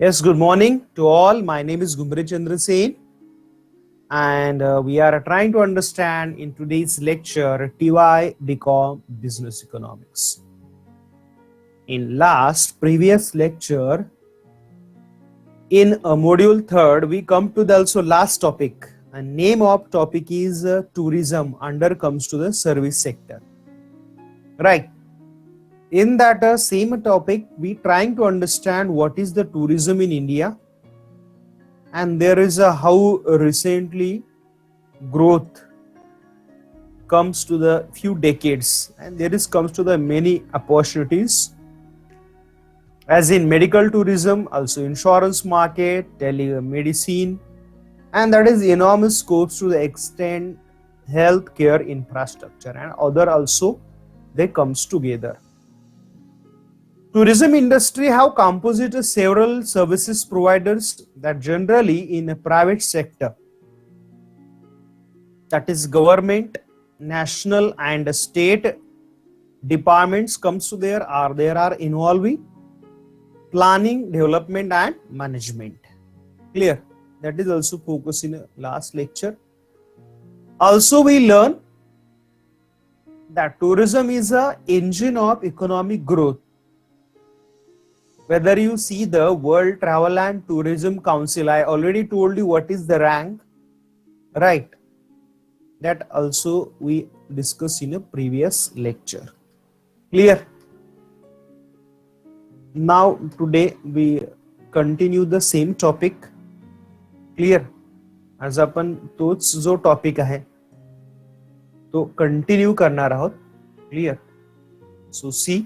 Yes, good morning to all. My name is Gumbre Chandra Sen, and we are trying to understand in today's lecture TY BCom Business Economics. In previous lecture, in module third, we come to the also last topic. And name of topic is tourism. Under comes to the service sector. Right. In that same topic, we trying to understand what is the tourism in India, and there is a how recently growth comes to the few decades, and there is comes to the many opportunities as in medical tourism, also insurance market, telemedicine, and that is enormous scopes to the extent healthcare infrastructure and other also they comes together. Tourism industry have composite several services providers that generally in a private sector, that is government, national and state departments comes to there are involving planning, development and management. Clear? That is also focused in last lecture. Also we learn that tourism is a engine of economic growth. Whether you see the World Travel and Tourism Council, I already told you what is the rank, right? That also we discussed in a previous lecture. Clear? Now today we continue the same topic. Clear? आज आपण तोच जो topic आहे तो continue करणार आहोत. Clear? So see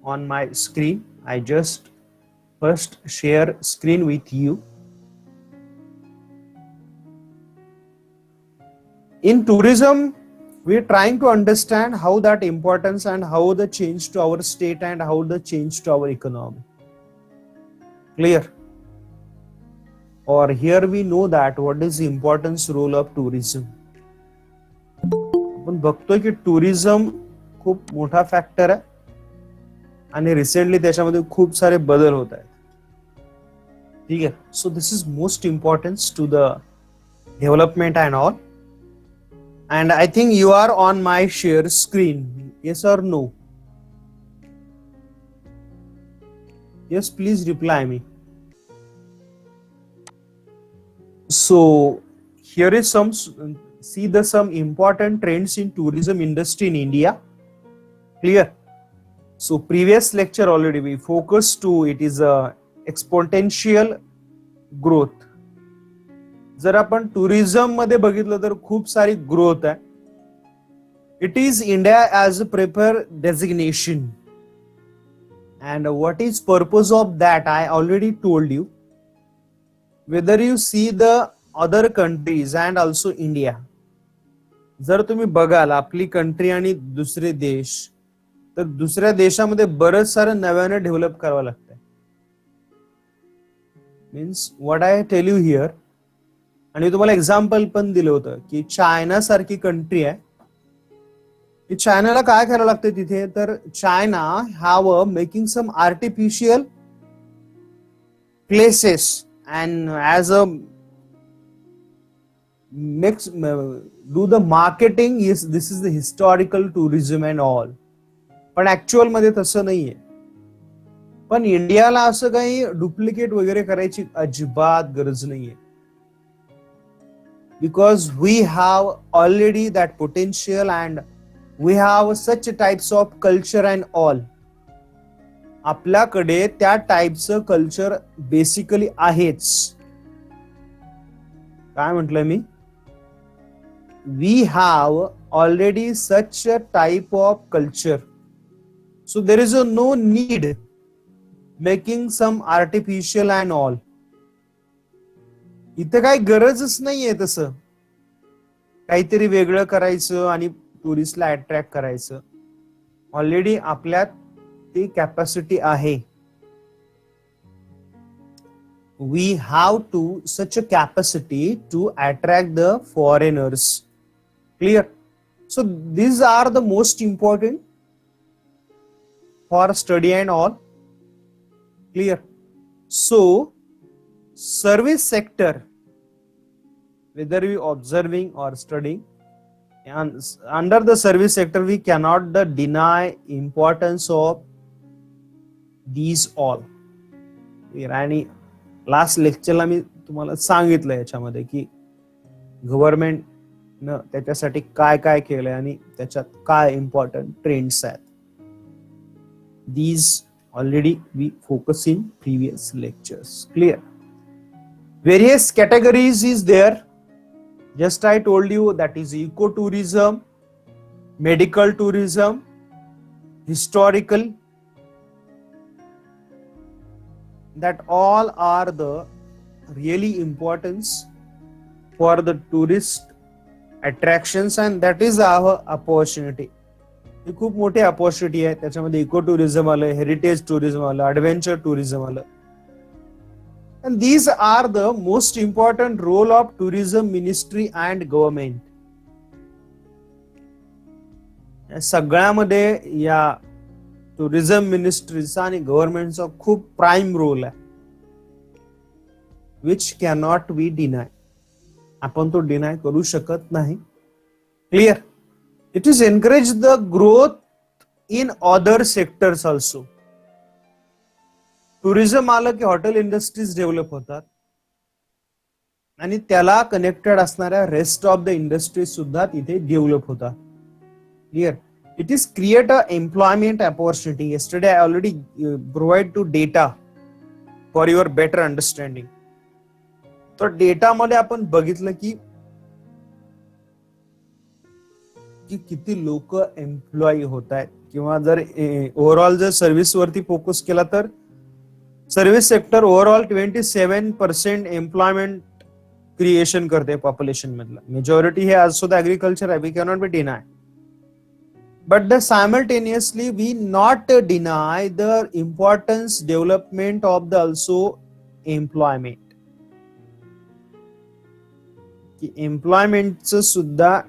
on my screen, I just first share screen with you. In tourism, we are trying to understand how that importance and how the change to our state and how the change to our economy. Clear? Or here we know that what is the importance role of tourism. आपण बघतोय की tourism खूप मोठा factor आहे आणि recently त्याच्यामध्ये खूप सारे बदल होत आहेत. ठीक आहे. So this is most importance to the development and all. And I think you are on my share screen. Yes or no? Yes, please reply me. So here is some important trends in tourism industry in India. Clear? So previous lecture already we focused to it is a exponential growth. जर आपण tourism मध्ये बघितलं तर खूप सारी growth आहे. It is India as a prefer designation and what is purpose of that I already told you. Whether you see the other countries and also India, जर तुम्ही बघाल आपली कंट्री आणि दुसरे देश, तर दुसऱ्या देशामध्ये बरंच सारं नव्यानं डेव्हलप करावं लागतंय. Means what I tell you here, आणि तुम्हाला एक्झाम्पल पण दिलं होतं की चायना सारखी कंट्री आहे. की चायनाला काय करावं लागतं तिथे, तर China have making some artificial places and as a makes do the marketing. This is the historical tourism and all. पण ऍक्च्युअल मध्ये तसं नाहीये. पण इंडियाला असं काही डुप्लिकेट वगैरे करायची अजिबात गरज नाहीये. Because we have already that potential and we have such types of culture and all. आपल्याकडे त्या टाइपचं कल्चर बेसिकली आहेच. काय म्हटलं मी? We have already such a type of culture. So there is no need making some artificial and all. इथं काही गरजच नाहीये तसं काहीतरी वेगळं करायचं आणि टुरिस्टला अट्रॅक्ट करायचं. ऑलरेडी आपल्यात ती कॅपॅसिटी आहे. We have to such a capacity to attract the foreigners. Clear? So these are the most important for study and all. Clear? So service sector, whether we observing or studying, and under the service sector we cannot deny importance of these all. आणि last लेक्चरला मी तुम्हाला सांगितलं याच्यामध्ये की government न त्याच्यासाठी काय काय केलंय आणि त्याच्यात काय इम्पॉर्टंट ट्रेंड्स आहेत. These already we focus in previous lectures. Clear? Various categories is there. Just I told you, that is ecotourism, medical tourism, historical. That all are the really importance for the tourist attractions, and that is our opportunity. ही खूप मोठी opportunity आहे. त्याच्यामध्ये eco tourism आलं, heritage tourism आलं, adventure tourism आलं. And these are the most important role of tourism ministry and government. या सगळ्यामध्ये या टुरिझम मिनिस्ट्रीचा आणि गव्हर्नमेंटचा खूप प्राईम रोल आहे, विच कॅनॉट बी डिनाय. आपण तो डिनाय करू शकत नाही. Clear? It is encourage the growth in other sectors also. Tourism आलं की हॉटेल इंडस्ट्रीज डेव्हलप होतात आणि त्याला कनेक्टेड असणाऱ्या रेस्ट ऑफ द इंडस्ट्रीज सुद्धा तिथे डेव्हलप होतात. Clear? It is create a employment opportunity. Yesterday I already provide to data for your better understanding. तर डेटामध्ये आपण बघितलं की किती लोक एम्प्लॉय होत आहेत, किंवा जर ओव्हरऑल जर सर्व्हिस वरती फोकस केला तर service sector overall 27% employment creation करते पॉप्युलेशन मधला. मेजॉरिटी हे आल्सो द ऍग्रिकल्चर आहे, we cannot be deny. But the simultaneously we not deny the importance development of the also employment. की एम्प्लॉयमेंटचं सुद्धा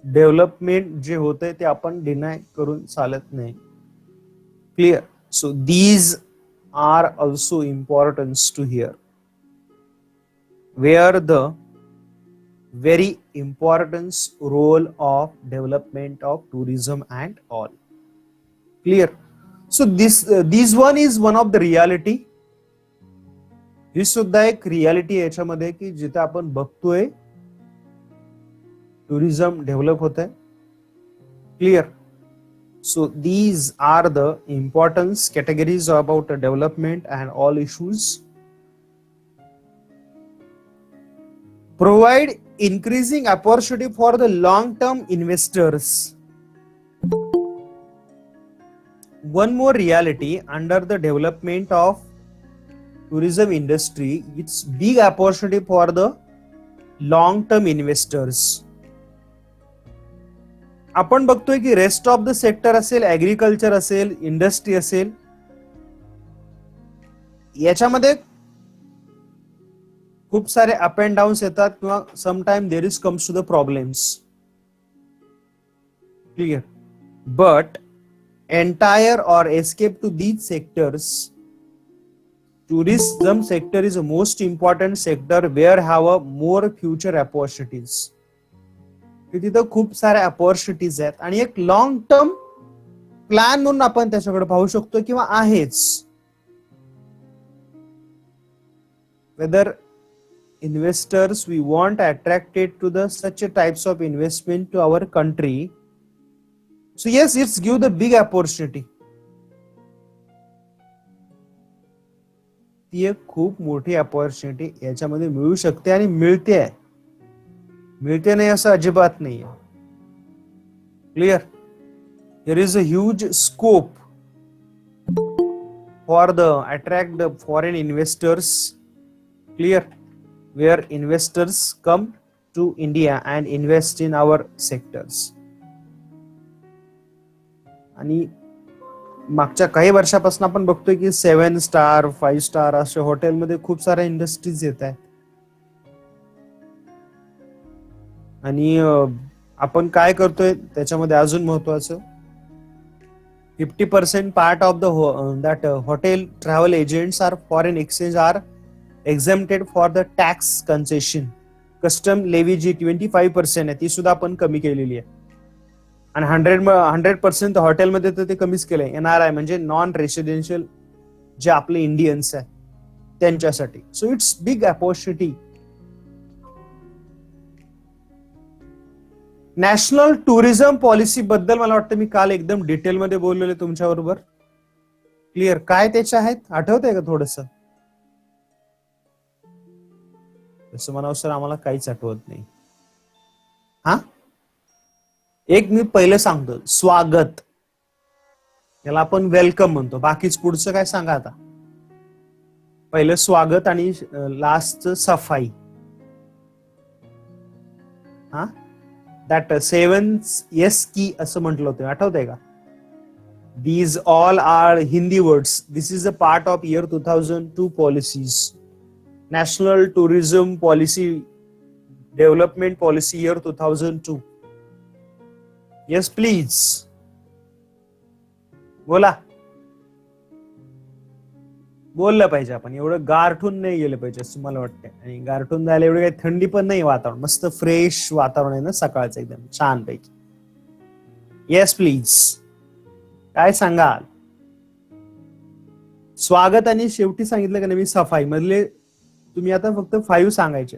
डेव्हलपमेंट जे होते ते आपण डिनाय करून चालत नाही. Clear? So these are also importance to here, where the very importance role of development of tourism and all. Clear? So this one is one of the reality. ही सुद्धा एक रियालिटी याच्यामध्ये की जिथे आपण बघतोय tourism develop होता है. Clear? So these are the importance categories about development and all issues. Provide increasing opportunity for the long-term investors. One more reality under the development of tourism industry, it's big opportunity for the long-term investors. आपण बघतोय की rest of the sector असेल, agriculture असेल, industry असेल, याच्यामध्ये खूप सारे up and downs येतात किंवा sometime there is comes to the problems. Clear? But entire or escape to these sectors, tourism sector is a most important sector where have a more future opportunities. तिथं खूप साऱ्या opportunities आहेत आणि एक long term plan म्हणून आपण त्याच्याकडे पाहू शकतो किंवा आहेच. Whether investors we want attracted to the such types of investment to our country. So yes, it's give the big opportunity. ती एक खूप मोठी अपॉर्च्युनिटी याच्यामध्ये मिळू शकते आणि मिळते आहे. मिळते नाही असं अजिबात नाही. Clear? There is a huge scope for the attract the foreign investors. Clear? Where investors come to India and invest in our sectors. आणि मागच्या काही वर्षापासून आपण बघतोय की 7 स्टार 5 स्टार अशा हॉटेलमध्ये खूप साऱ्या इंडस्ट्रीज येत आहेत. आणि आपण काय करतोय त्याच्यामध्ये अजून महत्वाचं, 50% part of the that hotel travel agents are foreign exchange are exempted for the tax concession. Custom levy जी 25% आहे ती सुद्धा आपण कमी केलेली आहे. आणि 100% हॉटेलमध्ये तर ते कमीच केलंय. NRI म्हणजे नॉन रेसिडेन्शियल जे आपले इंडियन्स आहे त्यांच्यासाठी. सो it's big opportunity. National tourism policy बद्दल मला वाटतं मी काल एकदम डिटेलमध्ये बोललेले तुमच्या बरोबर. क्लिअर काय त्याच्या आहेत आठवतंय का थोडस? तसं म्हणावं सर आम्हाला काहीच आठवत नाही. हा एक मी पहिलं सांगतो, स्वागत याला आपण वेलकम म्हणतो. बाकीच पुढचं काय सांगा आता. पहिलं स्वागत आणि लास्ट सफाई. हा दॅट 7 S की असं म्हटलं होतं, आठवतंय का? These all are Hindi words. This is a part of year 2002 policies. National Tourism Policy Development Policy year 2002. Yes, please. बोला. बोललं पाहिजे आपण, एवढं गारठून नाही गेलं पाहिजे असं मला वाटतं. आणि गारठून जायला एवढी काही थंडी पण नाही, वातावरण मस्त फ्रेश वातावरण आहे ना सकाळचं एकदम छान पैकी. Yes please. काय सांगाल? स्वागत आणि शेवटी सांगितलं का नाही मी सफाई मधले तुम्ही आता फक्त 5 सांगायचे.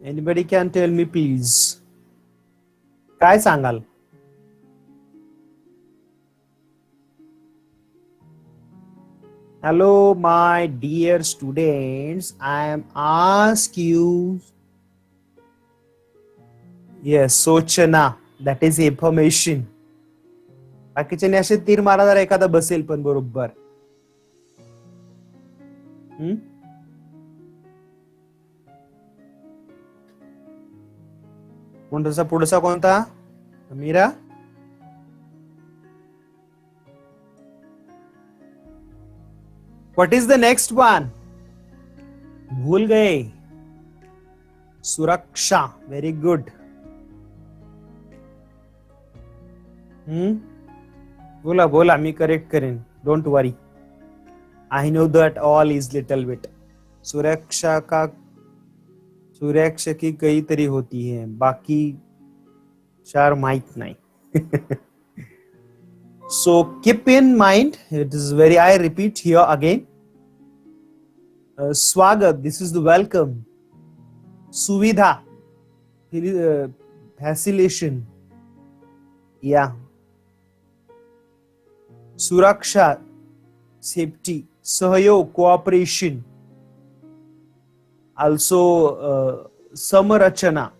Anybody can tell me please. काय सांगाल? Hello, my dear students. I am ask you. Yes, Sochana. That is information. बाकीचे असे तीर मारा जर एखादा बसेल पण बरोबर. कोणता पुढचा कोणता? Meera. What is the next one? भूल गए. सुरक्षा. Very good. बोला बोला मी करेक्ट करेन. Don't worry. I know that all is little bit. सुरक्षा की कई तरी होती है, बाकी 4 माहित नाही. So keep in mind, it is very, I repeat here again. Swagat, this is the welcome. Suvidha, facilitation. Yeah. Suraksha, safety. Sahyog, cooperation. Also, Samarachana,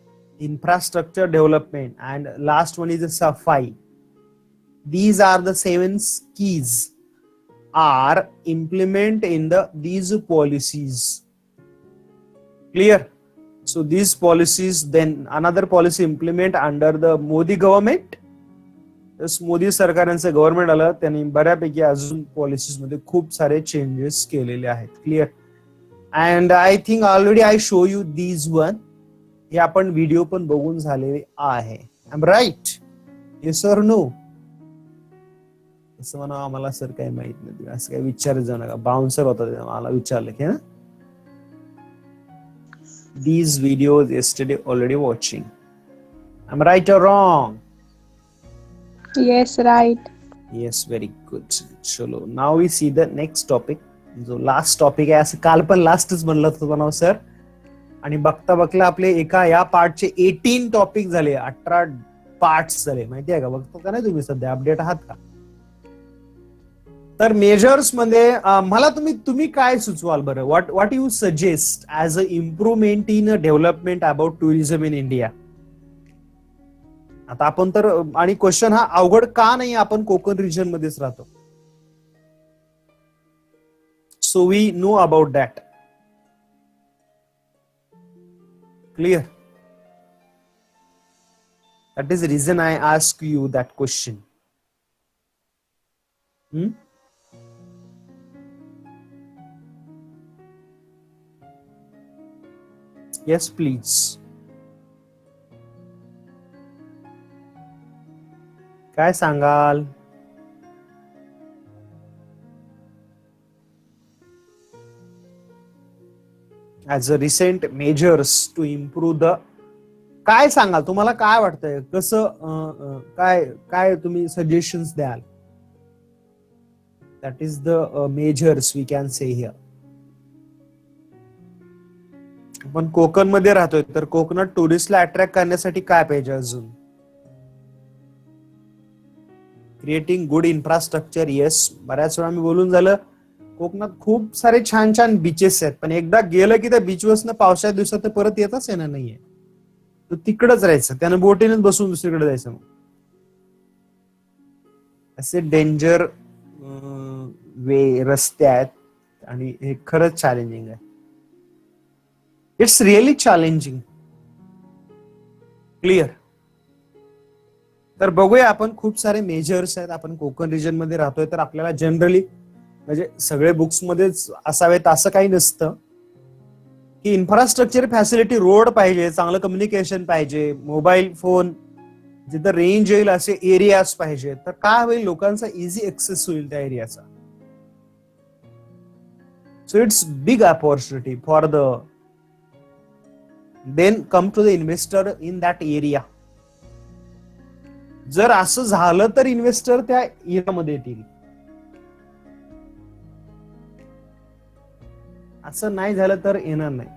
infrastructure development. And last one is the Safai. These are the 7 keys are implement in these policies. Clear? So these policies, then another policy implement under the Modi government. Modi सरकारांचं government आलं त्यांनी बऱ्यापैकी अजून policies मध्ये खूप सारे changes केलेले आहेत. Clear? And I think already I show you these one. हे आपण व्हिडिओ पण बघून झालेले आहे. I am right? Yes or no? असं म्हणा आम्हाला सर काही माहित नाही, असं काही विचारत जाऊ नका. बाउन्सर होता मला विचारलं की ना. These videos yesterday already watching. I'm right or wrong? Yes, right. Yes, very good. चलो, now we see the next topic. जो लास्ट टॉपिक आहे, असं काल पण लास्टच म्हणलं होतं बनव सर. आणि बघता बघता आपले एका या पार्टचे 18 टॉपिक झाले, 18 पार्ट्स झाले. माहिती आहे का? बघतो का नाही तुम्ही सध्या अपडेट आहात का? तर मेजर्स मध्ये मला तुम्ही काय सुचवाल बरं? What you suggest as a improvement in development about tourism in India? आता आपण तर, आणि क्वेश्चन हा अवघड का नाही, आपण कोकण रिजन मध्येच राहतो. So we know about that. Clear? That is reason I ask you that question. Yes, please. काय सांगाल? As a recent measures to improve the, काय सांगाल? तुम्हाला काय वाटतंय? कसं काय काय तुम्ही सजेशन्स द्याल? That is the measures we can say here. आपण कोकण मध्ये राहतोय, तर कोकणात टुरिस्टला अट्रॅक्ट करण्यासाठी काय पाहिजे अजून? Creating good infrastructure. येस, बऱ्याच वेळा मी बोलून झालं, कोकणात खूप सारे छान छान बीचेस आहेत, पण एकदा गेलं की त्या बीचवरनं पावसाच्या दिवसात तर परत येतच येणार नाहीये. तर तिकडच राहायचं, त्यानं बोटीनेच बसून दुसरीकडे जायचं. मग असे डेंजर रस्ते आहेत आणि हे खरंच चॅलेंजिंग आहे. It's really challenging. क्लिअर. तर बघूया, आपण खूप सारे मेजर्स आहेत. आपण कोकण रिजन मध्ये राहतोय, तर आपल्याला जनरली म्हणजे सगळे बुक्स मध्येच असावेत असं काही नसतं, की इन्फ्रास्ट्रक्चर फॅसिलिटी, रोड पाहिजे, चांगलं कम्युनिकेशन पाहिजे, मोबाईल फोन जिथं रेंज येईल असे एरियाज पाहिजे. तर काय होईल, लोकांचा इझी ऍक्सेस होईल त्या एरियाचा. So it's big opportunity for the then come to the investor in that area. जर असं झालं तर इन्व्हेस्टर त्या एरियामध्ये येतील. असं नाही झालं तर येणार नाही.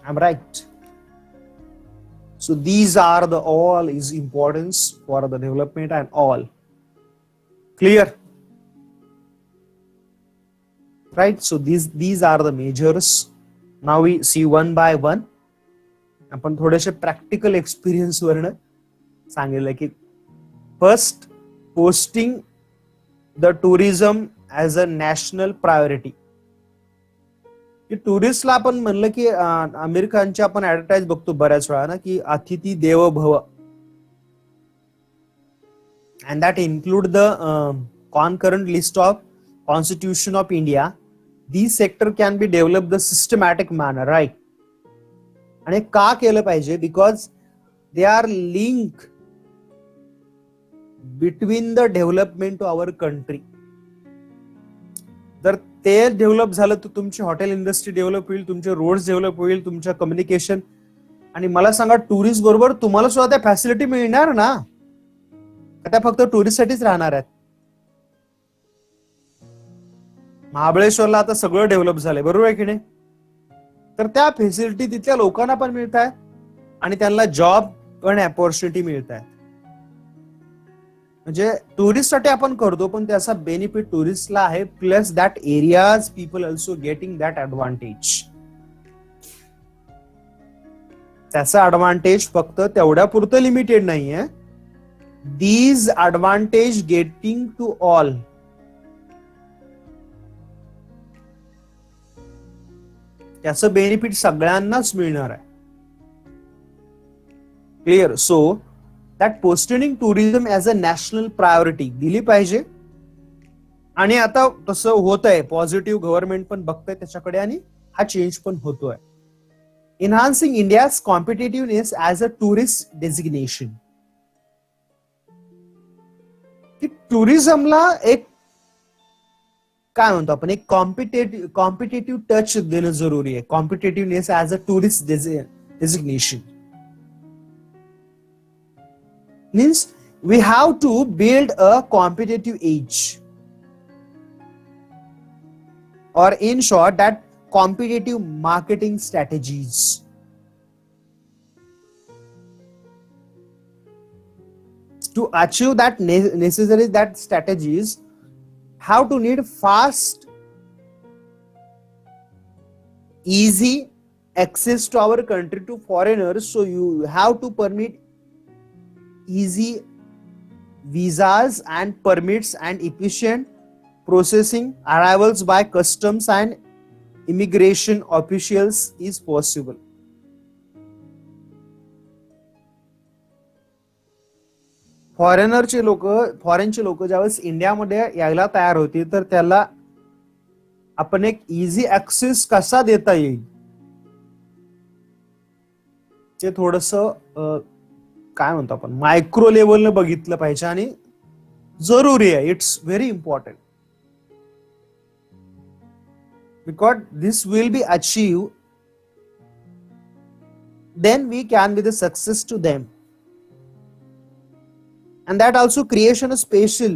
I am right. So these are the all is importance for the development and all. Clear? Right? So these are the measures. Now we see one by one. आपण थोडेसे प्रॅक्टिकल एक्सपिरियन्स वरनं सांगितलं की first, posting the tourism as a national priority. की टुरिस्टला आपण म्हणलं की आमिर खानची आपण ऍडव्हर्टाईज बघतो बऱ्याच वेळा ना, की अतिथी देवो भव, and that include the concurrent list of Constitution of India. These sector can be developed the systematic manner, right? आणि का केलं पाहिजे? Because they are link between the development of our country. जर ते डेव्हलप झालं तर तुमची हॉटेल इंडस्ट्री डेव्हलप होईल, तुमचे रोड्स डेव्हलप होईल, तुमच्या कम्युनिकेशन. आणि मला सांगा, टुरिस्ट बरोबर तुम्हाला सुद्धा त्या फॅसिलिटी मिळणार ना? त्या फक्त टुरिस्ट साठीच राहणार आहेत? महाबळेश्वरला आता सगळं डेव्हलप झालंय, बरोबर आहे की नाही? तर त्या फॅसिलिटी तिथल्या लोकांना पण मिळत आहे आणि त्यांना जॉब पण अपॉर्च्युनिटी मिळत आहे. म्हणजे टुरिस्ट साठी आपण करतो, पण त्याचा बेनिफिट टुरिस्टला आहे, plus that areas people also getting that advantage. त्याचा ऍडव्हान्टेज फक्त तेवढ्या पुरतं लिमिटेड नाहीये. These advantage getting to all. त्याचं बेनिफिट सगळ्यांनाच मिळणार आहे. Clear? So that posting tourism as a national priority दिली पाहिजे. आणि आता तसं होत आहे, पॉझिटिव्ह गव्हर्नमेंट पण बघतंय त्याच्याकडे आणि हा चेंज पण होतोय. Enhancing India's competitiveness as a tourist designation. की टुरिझमला एक काय म्हणतो आपण, एक कॉम्पिटेटिव्ह टच देणं जरुरी आहे. Competitiveness as a tourist designation means we have to build a competitive edge, or in short that competitive marketing strategies. To achieve that necessary that strategies have to need fast, easy access to our country to foreigners. So you have to permit easy visas and permits and efficient processing arrivals by customs and immigration officials is possible. फॉरेनचे लोक ज्यावेळेस इंडियामध्ये यायला तयार होते, तर त्याला आपण एक इझी ऍक्सेस कसा देता येईल ते थोडस काय म्हणतो आपण मायक्रो लेवलनं बघितलं पाहिजे आणि जरुरी आहे. It's very important because this will be achieve then we can be the success to them, and that also creation of special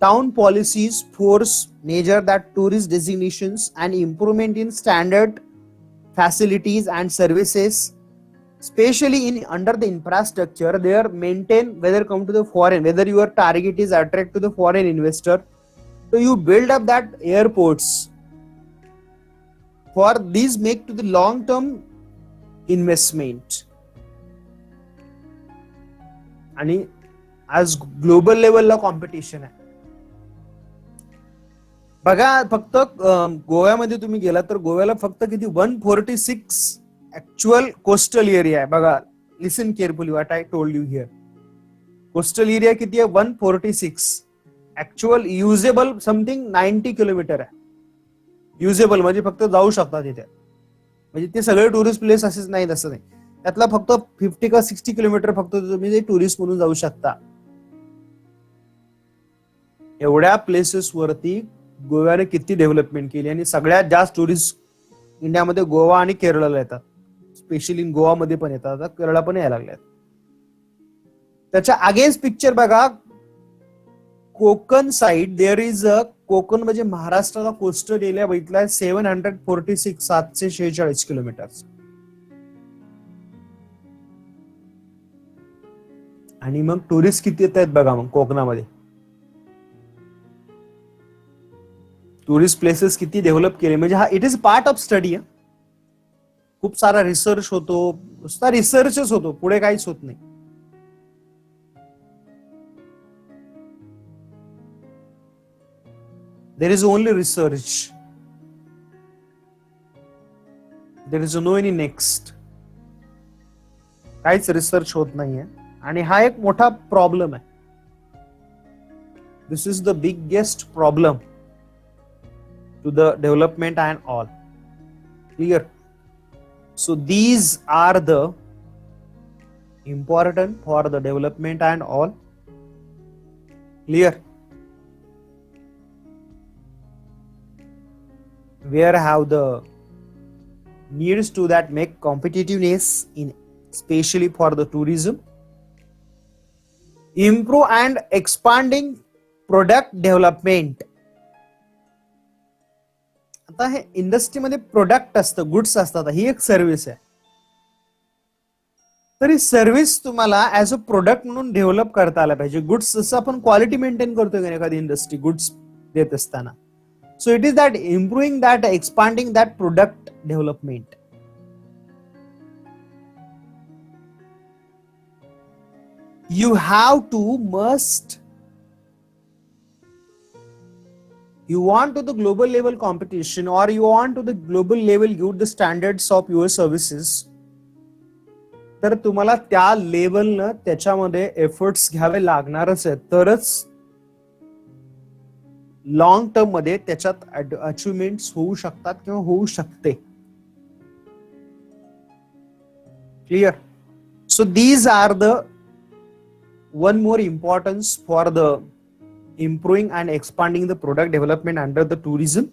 town policies force measure that tourist designations and improvement in standard facilities and services, especially in under the infrastructure they are maintained, whether come to the foreign, whether your target is attract to the foreign investor, so you build up that airports for these make to the long term investment. आणि आज global लेवलला competition आहे. बघा फक्त गोव्यामध्ये तुम्ही गेला तर गोव्याला फक्त किती 146 ऍक्च्युअल कोस्टल एरिया आहे. बघा, listen carefully what I told you here. Coastal area किती आहे? 146. ऍक्च्युअल युजेबल समथिंग 90 किलोमीटर आहे. युजेबल म्हणजे फक्त जाऊ शकता तिथे. म्हणजे ते सगळे टुरिस्ट प्लेस असेच नाहीत असं नाही. त्यातला फक्त 50 का 60 किलोमीटर फक्त तुम्ही टुरिस्ट म्हणून जाऊ शकता. एवढ्या प्लेसेस वरती गोव्याने किती डेव्हलपमेंट केली आणि सगळ्यात जास्त टुरिस्ट इंडियामध्ये गोवा आणि केरळला येतात. स्पेशली गोवामध्ये पण येतात, आता केरळला पण यायला लागल्यात. त्याच्या अगेन्स्ट पिक्चर बघा, Konkan side there is a Konkan म्हणजे महाराष्ट्राचा कोस्टल एरिया बघितलाय 746 746 किलोमीटर. आणि मग टुरिस्ट किती येत आहेत बघा मग कोकणामध्ये. टुरिस्ट प्लेसेस किती डेव्हलप केले म्हणजे हा it is part of study. खूप सारा रिसर्च होतो, नुसता रिसर्चच होतो, पुढे काहीच होत नाही. There is only research. There is no any next. काहीच रिसर्च होत नाहीये आणि हा एक मोठा प्रॉब्लेम आहे. This is the biggest problem to the development and all. Clear? So these are the important for the development and all. Clear? Where have the needs to that make competitiveness in especially for the tourism, improve and expanding product development. आता हे इंडस्ट्रीमध्ये product असतं, goods असतात, ही एक service आहे. तर ही service तुम्हाला as a product म्हणून develop करता आला पाहिजे. गुड्स जसं आपण क्वालिटी मेंटेन करतोय का एखादी इंडस्ट्री गुड्स देत असताना. So it is that improving that, expanding that product development. You have to must, you want to the global level competition or you want to the global level give the standards of your services, तर तुम्हाला त्या लेवलनं त्याच्यामध्ये efforts घ्यावे लागणारच आहेत. तरच long term मध्ये त्याच्यात अचिव्हमेंट होऊ शकतात किंवा होऊ शकते. Clear? So these are the one more importance for the improving and expanding the product development under the tourism.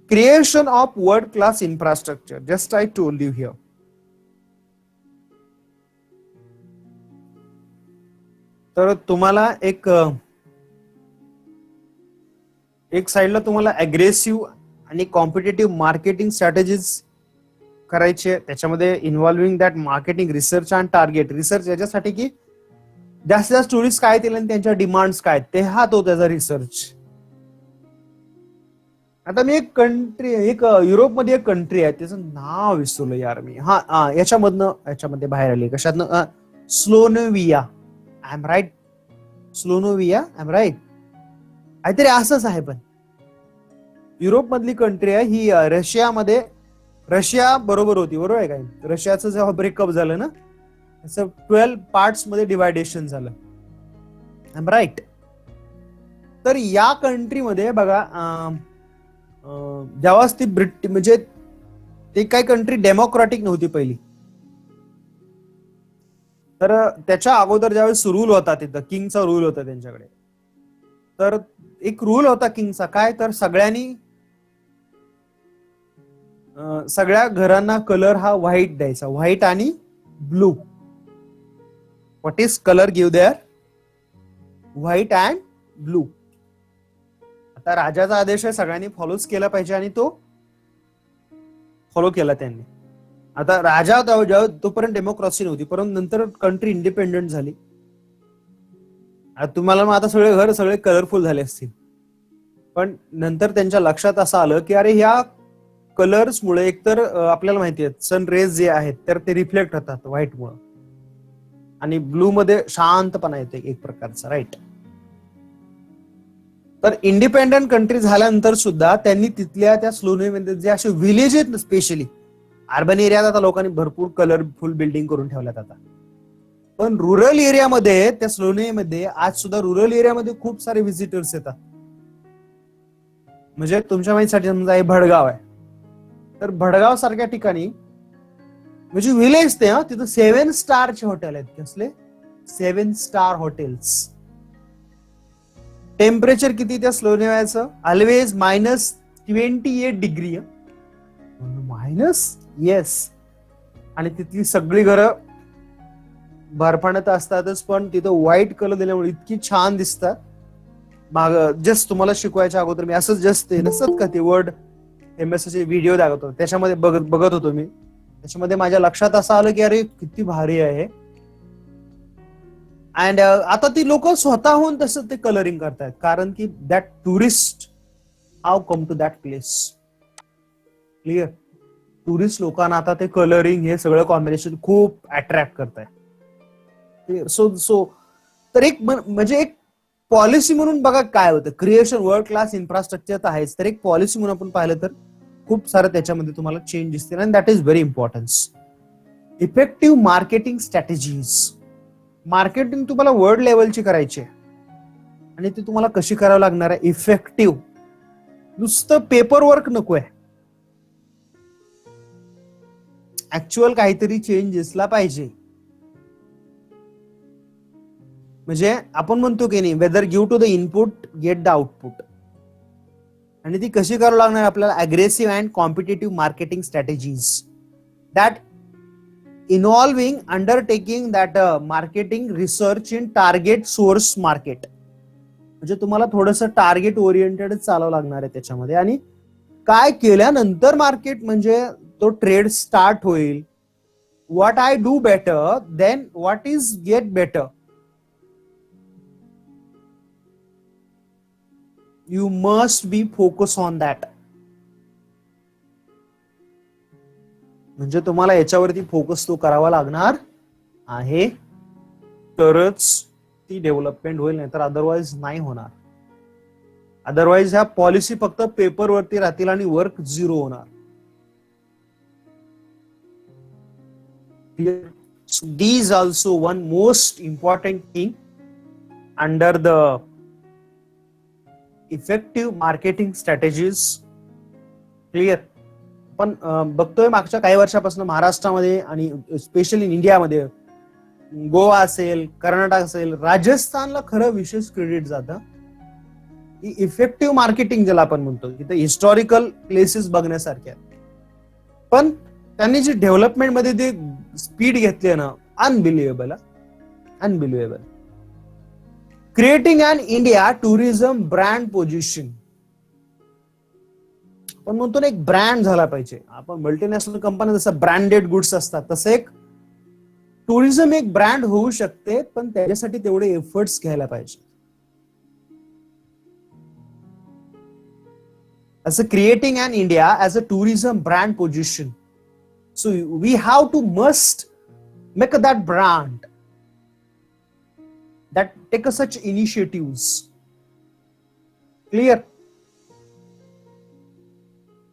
Creation of world class infrastructure, just I told you here. तर तुम्हाला एक साइडला तुम्हाला अग्रेसिव्ह आणि कॉम्पिटेटिव्ह मार्केटिंग स्ट्रॅटेजीज करायचे, त्याच्यामध्ये involving that marketing research and target research, याच्यासाठी की जास्तीत जास्त टुरिस्ट काय येतील आणि त्यांच्या डिमांड्स काय ते हा तो त्याचा रिसर्च. आता मी एक कंट्री, एक युरोपमध्ये एक कंट्री आहे, त्याचं नाव विसरलो यार मी. याच्यामध्ये बाहेर आली. कशातनं? स्लोनोविया. आय am right? स्लोनोविया, I am right? काहीतरी असंच आहे. पण युरोप मधली कंट्री आहे ही. रशिया बरोबर होती, बरोबर आहे काय? रशियाचं जेव्हा ब्रेकअप झालं ना, त्याचं 12 पार्ट्स मध्ये डिवायडेशन झालं. आय एम राईट? तर या कंट्रीमध्ये बघा, जेव्हा ती म्हणजे ती काही कंट्री डेमोक्रॅटिक नव्हती पहिली. तर त्याच्या अगोदर ज्यावेळेस रूल होता तिथं, किंगचा रूल होता त्यांच्याकडे, तर एक रूल होता किंगचा, काय तर सगळ्या घरांना कलर हा व्हाईट द्यायचा, व्हाईट आणि blue. What is colour give there? White and blue. आता राजाचा आदेश आहे, सगळ्यांनी फॉलोच केला पाहिजे आणि तो फॉलो केला त्यांनी. आता राजा होता तोपर्यंत डेमोक्रेसी नव्हती, परंतु नंतर कंट्री इंडिपेंडंट झाली. तुम्हाला मग आता सगळे कलरफुल झाले असतील, पण नंतर त्यांच्या लक्षात असं आलं की अरे ह्या कलर्समुळे एकतर आपल्याला माहिती आहे सन रेज जे आहेत तर ते रिफ्लेक्ट होतात व्हाईट मुळे, आणि ब्लू मध्ये शांतपणा येते एक प्रकारचा, राईट. तर इंडिपेंडंट कंट्री झाल्यानंतर सुद्धा त्यांनी तिथल्या त्या स्लोनेमध्ये जे असे विलेज आहेत, स्पेशली अर्बन एरियात आता लोकांनी भरपूर कलरफुल बिल्डिंग करून ठेवल्यात आता, पण रुरल एरियामध्ये, त्या स्लोनेमध्ये आज सुद्धा रुरल एरियामध्ये खूप सारे व्हिजिटर्स येतात. म्हणजे तुमच्या माहितीसाठी समजा हे भडगाव आहे, तर भडगाव सारख्या ठिकाणी म्हणजे विलेज ते, तिथं 7 स्टारचे हॉटेल आहेत. कसले 7 स्टार हॉटेल्स. टेम्परेचर किती त्या स्लोनेवाचं? Always -28 degree. Minus, yes. आणि तिथली सगळी घरं बर्फाण्यात असतातच, पण तिथं व्हाईट कलर दिल्यामुळे इतकी छान दिसतात. माग जस्ट तुम्हाला शिकवायच्या अगोदर मी असं जस्ट नसत का ते वर्ड MS व्हिडिओ दाखवतो, त्याच्यामध्ये बघत होतो मी. त्याच्यामध्ये माझ्या लक्षात असं आलं की अरे किती भारी आहे. अँड आता ती लोक स्वतःहून तसं ते कलरिंग करतायत, कारण की that tourist have come to that place. Clear? Tourist लोकांना आता ते कलरिंग हे सगळं कॉम्बिनेशन खूप अट्रॅक्ट करताय. सो तर एक म्हणजे एक पॉलिसी म्हणून बघा काय होतं, क्रिएशन वर्ल्ड क्लास इन्फ्रास्ट्रक्चर तर आहेच, तर एक पॉलिसी म्हणून आपण पाहिलं तर खूप सारं त्याच्यामध्ये तुम्हाला चेंज दिसतील. And that is very importance. Effective marketing strategies. Marketing तुम्हाला वर्ल्ड लेवलची करायची आहे, आणि ती तुम्हाला कशी करावं लागणार आहे? इफेक्टिव्ह. नुसतं पेपर वर्क नकोय, ऍक्च्युअल काहीतरी चेंज दिसला पाहिजे. म्हणजे आपण म्हणतो की नाही, weather give to the input get the output. आणि ती कशी करावं लागणार आपल्याला? Aggressive and competitive marketing strategies that involving undertaking that marketing research in target source market. म्हणजे तुम्हाला थोडंसं टार्गेट ओरिएंटेड चालावं लागणार आहे त्याच्यामध्ये. आणि काय केल्यानंतर मार्केट म्हणजे तो ट्रेड स्टार्ट होईल. What I do better than what is get better. You must be focused on that. म्हणजे तुम्हाला याच्यावरती फोकस तो करावा लागणार आहे, तरच ती डेव्हलपमेंट होईल, नाही तर अदरवाइज नाही होणार. अदरवाइज ह्या पॉलिसी फक्त पेपरवरती राहतील आणि वर्क झिरो होणार. These also one most important thing under the effective marketing strategies. Clear? पण बघतोय मागच्या काही वर्षापासून महाराष्ट्रामध्ये आणि स्पेशली इन इंडियामध्ये, गोवा असेल, कर्नाटक असेल, राजस्थानला खरं विशेष क्रेडिट जातं. इफेक्टिव्ह मार्केटिंग ज्याला आपण म्हणतो, तिथे हिस्टॉरिकल प्लेसेस बघण्यासारख्या, पण त्यांनी जी डेव्हलपमेंट मध्ये ते स्पीड घेतली ना, unbelievable. Creating an India tourism brand position. आपण म्हणतो ना, एक ब्रँड झाला पाहिजे. आपण मल्टीनॅशनल कंपनी जसं ब्रँडेड गुड्स असतात, तसं एक टुरिझम एक ब्रँड होऊ शकते, पण त्याच्यासाठी तेवढे एफर्ट्स घ्यायला पाहिजे. असं creating an India as a tourism brand position. So we have to must make that brand that take such initiatives. Clear?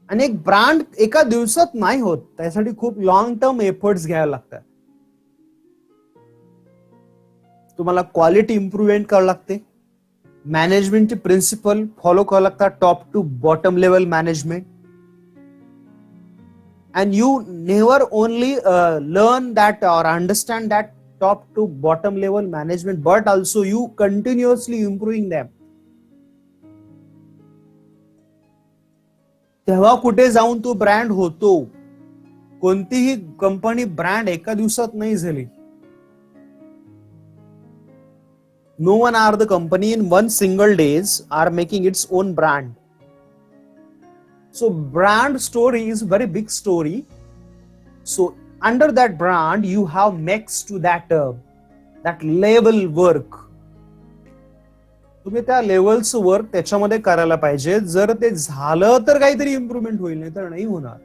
आणि एक ब्रँड एका दिवसात नाही होत, त्यासाठी खूप लॉंग टर्म एफर्ट्स घ्यायला लागतात. तुम्हाला क्वालिटी इम्प्रुव्हमेंट करावं लागते, मॅनेजमेंटचे प्रिन्सिपल फॉलो करावं लागतात, top to bottom level management. And you never only learn that or understand that top to bottom level management, but also you continuously improving them. तेव्हा कुठे जाऊन तो ब्रँड होतो. कोणतीही कंपनी ब्रँड एका दिवसात नाही झाली. No one are the company in one single days are making its own brand. So brand story is very big story. So under that brand you have next to that level work. तुम्ही त्या लेवलचं work त्याच्यामध्ये करायला पाहिजे. जर ते झालं तर काहीतरी इम्प्रूव्हमेंट होईल, नाही तर नाही होणार.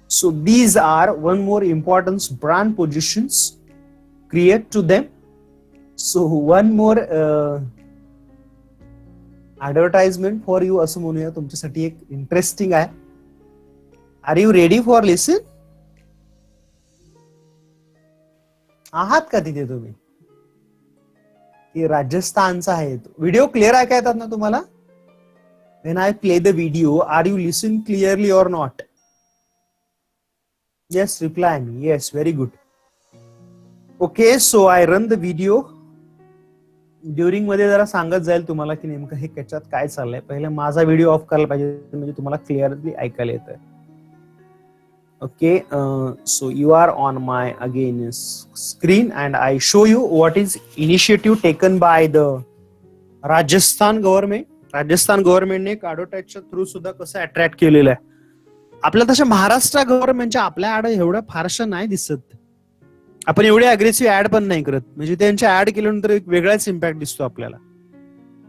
So these are one more important brand positions create to them. So one more advertisement for you असं म्हणूया, तुमच्यासाठी एक इंटरेस्टिंग आहे. Are you ready for listen? आहात का तिथे तुम्ही? की राजस्थानचा आहे. व्हिडिओ क्लिअर ऐका येतात ना तुम्हाला? When I play the video, are you listening clearly or not? Yes, reply me. Yes, very good. Okay, so I run the video. During मध्ये जरा सांगत जाईल तुम्हाला की नेमकं हे त्याच्यात काय चाललंय. पहिले माझा व्हिडिओ ऑफ करायला पाहिजे, म्हणजे तुम्हाला क्लिअरली ऐकायला येतंय. Okay, so you are on my again screen and I show you what is initiative taken by the Rajasthan government. Rajasthan government ने ॲडव्हर्टाईजच्या थ्रू सुद्धा कसं अट्रॅक्ट केलेलं आहे. आपल्या तशा महाराष्ट्र गव्हर्नमेंटच्या आपल्या ऍड एवढ्या फारशा नाही दिसत. आपण एवढे अग्रेसिव्ह ऍड पण नाही करत, म्हणजे त्यांच्या ऍड केल्यानंतर एक वेगळाच इम्पॅक्ट दिसतो आपल्याला.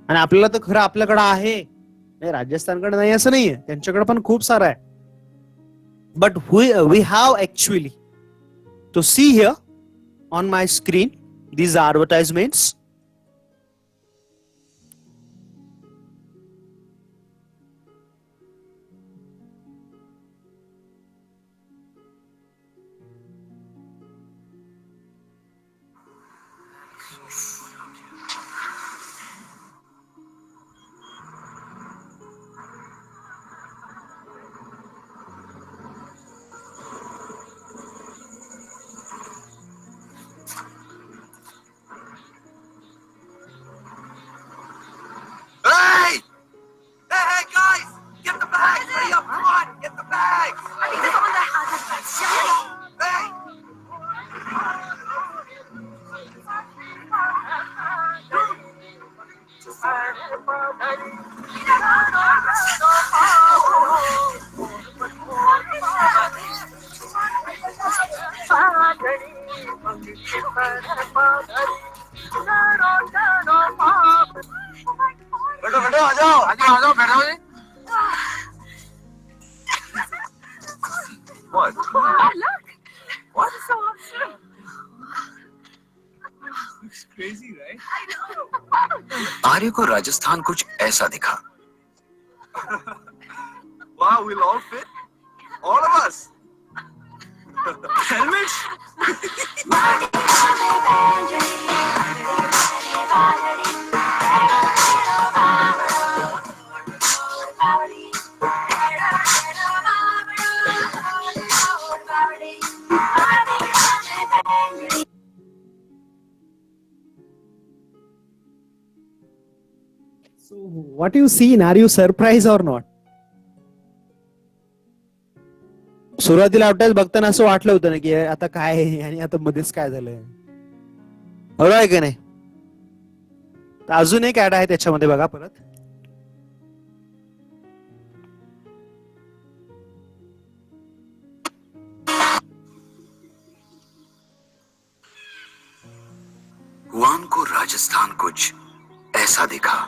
आणि आपल्याला तर खरं आपल्याकडे आहे, राजस्थानकडे नाही असं नाहीये, त्यांच्याकडे पण खूप सारं आहे. But we have actually to see here on my screen these advertisements. What? Look! What is so awesome? Looks crazy, right? I know. आर्य को राजस्थान कुछ ऐसा दिखा. Wow, we'll all fit. All of us. Helmets? So what you seen, are you surprised or not? सुरुवातीला advertise बघताना असं वाटलं होतं ना की आता काय आहे आणि आता मध्येच काय झालंय, बरोबर आहे की नाही? तर अजून एक ऍड आहे त्याच्यामध्ये, बघा परत. हुआन को राजस्थान कुछ ऐसा दिखा.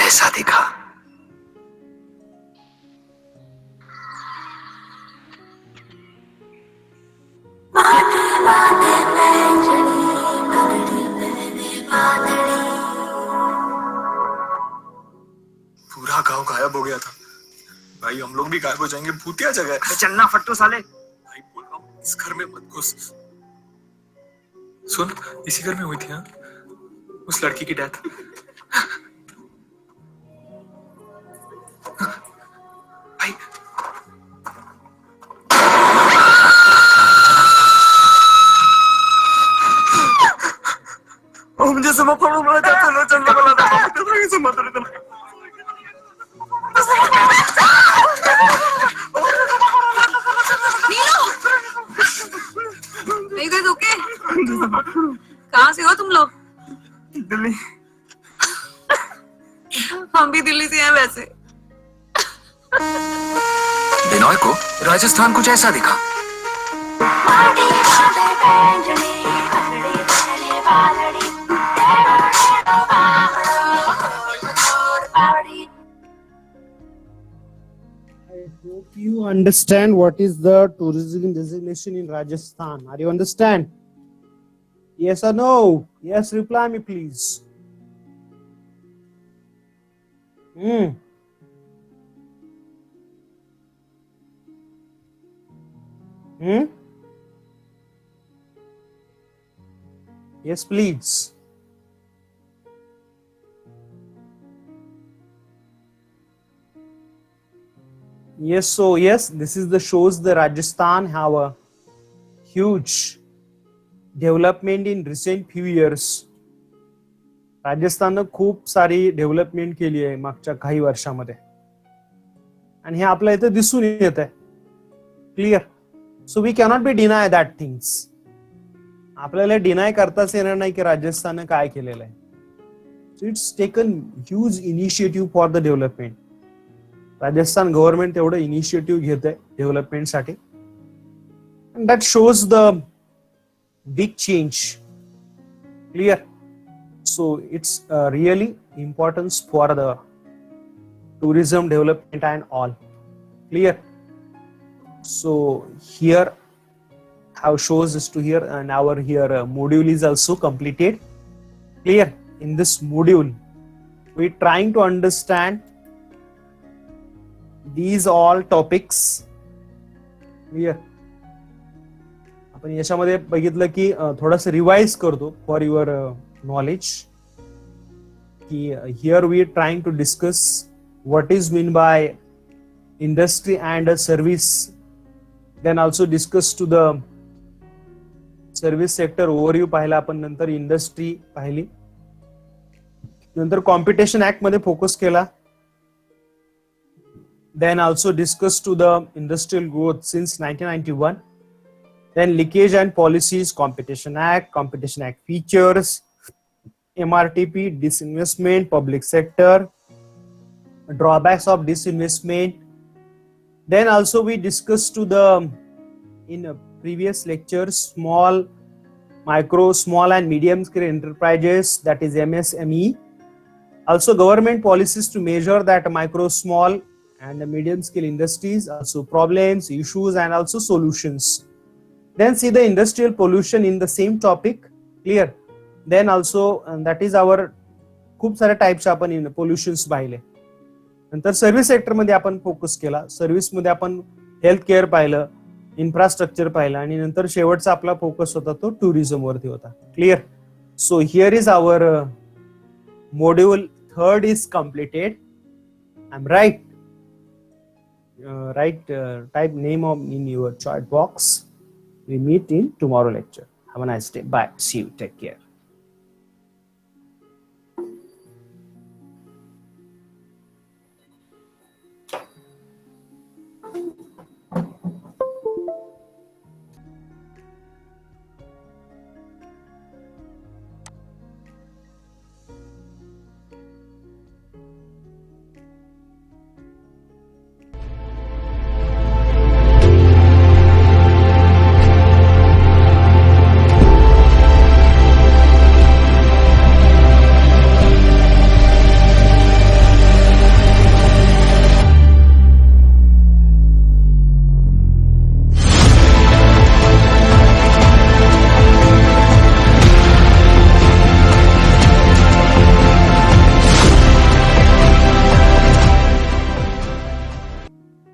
ऐसा दिखा। पूरा गांव गायब हो गया था भाई, हम लोग भी गायब हो जाएंगे, भूतिया जगह है। चलना फट्टू साले। भाई बोल रहा हूँ इस घर में मत घुस। सुन, इसी घर में हुई थी हाँ उस लड़की की डेथ। भाई मुझे समझ पड़ो बोला चलो चलना बोला था कैसे मत रहे तुम। Are you guys okay? कहाँ से हो तुम लोग? दिल्ली। हम भी दिल्ली से हैं वैसे। बिनॉय को राजस्थान कुछ ऐसा दिखा। I hope you understand what is the tourism designation in Rajasthan. Are you understand? Yes or no? Yes, reply me please. Hmm. Hmm? Yes, please. Yes, so yes, this is the shows the Rajasthan have a huge development in recent few years. राजस्थाननं खूप सारी development केली आहे मागच्या काही वर्षामध्ये आणि हे आपल्या इथे दिसून येत आहे. Clear. So we cannot be deny that things. आपल्याला डिनाय करताच येणार नाही की राजस्थाननं काय केलेलं आहे. So it's taken huge initiative for the development. Rajasthan government तेवढं इनिशिएटिव्ह घेत आहे डेव्हलपमेंटसाठी. And that shows the big change. Clear. So it's really importance for the tourism development and all. Clear. So here how shows is to here and our here module is also completed. Clear. In this module we trying to understand these all topics. Clear. आपण याच्यामध्ये बघितलं की थोडंसं revise करतो for your knowledge. Here we are trying to discuss what is meant by industry and a service. Then also discuss to the service sector overview पाहिला आपण. नंतर industry पाहिली. नंतर कॉम्पिटिशन ऍक्ट मध्ये फोकस केला. Then also discuss to the industrial growth since 1991. Then leakage and policies, competition act features, MRTP, disinvestment, public sector, drawbacks of disinvestment. Then also we discussed to the in previous lectures small and medium scale enterprises, that is MSME. Also government policies to measure that micro, small and medium scale industries, also problems, issues and also solutions. Then see the industrial pollution in the same topic. Clear. Then also that is our खूप सारे types आपण इन पोल्युशन्स पाहिले. नंतर service sector मध्ये आपण focus केला. Service मध्ये आपण हेल्थ केअर पाहिलं, इन्फ्रास्ट्रक्चर पाहिलं आणि नंतर शेवटचा आपला फोकस होता तो टुरिझम वरती होता. Clear. So here is our module 3 is completed. I'm right. Type name in your chat box. We meet in tomorrow lecture. Have a nice day. Bye. See you. Take care.